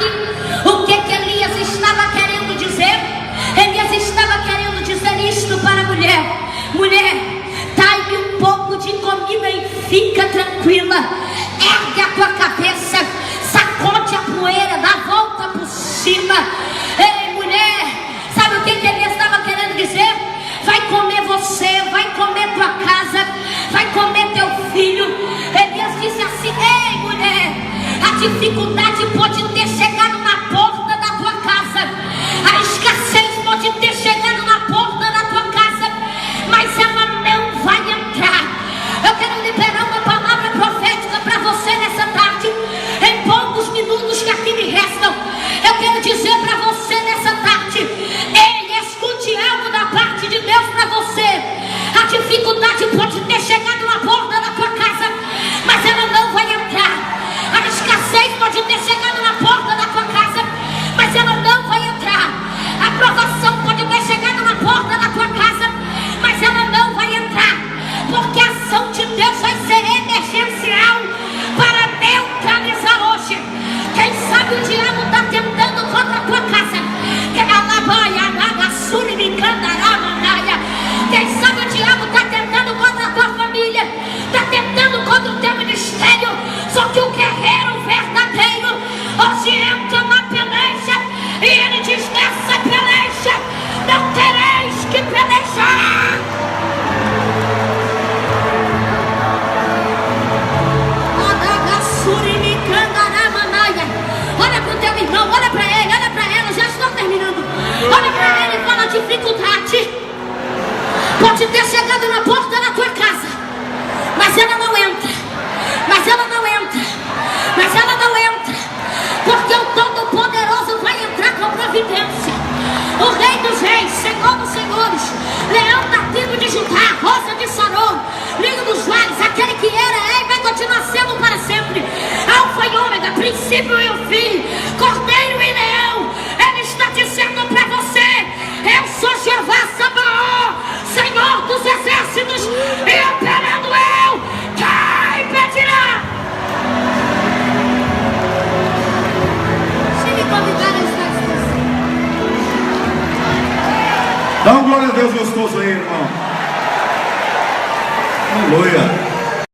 tarde, o que Elias estava querendo dizer? Elias estava querendo dizer isto para a mulher: mulher, dai-me um pouco de comida e fica tranquila. Ergue a tua cabeça, sacode a poeira, dá a volta por cima. Ei, mulher, sabe o que Elias estava querendo dizer? Vai comer você, vai comer tua casa, vai comer teu filho. Elias disse assim: ei, mulher, a dificuldade pode ter chegado na porta da tua casa, a escassez pode ter chegado na porta da tua casa, mas ela não vai entrar. Eu quero liberar uma palavra profética para você nessa tarde, em poucos minutos que aqui me restam. Eu quero dizer para você nessa tarde: ei, escute algo da parte de Deus para você. A dificuldade pode ter chegado na porta da tua casa, mas ela não vai entrar. A escassez pode ter chegado na porta da tua casa, mas ela não vai entrar. A provação pode ter chegado na porta da tua casa, mas ela não vai entrar, porque a ação de Deus vai ser emergencial para neutralizar hoje. Quem sabe o diabo está tentando contra a tua casa. Quem sabe o diabo está tentando contra a tua família, está tentando contra o teu ministério. Só que o guerreiro verdadeiro hoje entra na peleja e ele diz: nessa peleja não tereis que pelejar. Olha para o teu irmão, olha para ele, olha para ela, já estou terminando. Olha para ele e fala: dificuldade pode ter chegado na porta da tua casa, mas ela não entra, mas ela não entra, mas ela não entra, porque o Todo-Poderoso vai entrar com providência. O Rei dos Reis, Senhor dos Senhores, Leão da tribo de Judá, Rosa de Saron, Lírio dos Vales, aquele que era, e vai continuar sendo para sempre, Alfa e Ômega, princípio e o fim, Cordeiro e Leão. Ele está dizendo para você: eu sou Jeová Sabaoth, Senhor dos exércitos, e operando eu, quem impedirá? Se me convidar, eu estou à disposição. Dá um glória a Deus gostoso aí, irmão. Aleluia.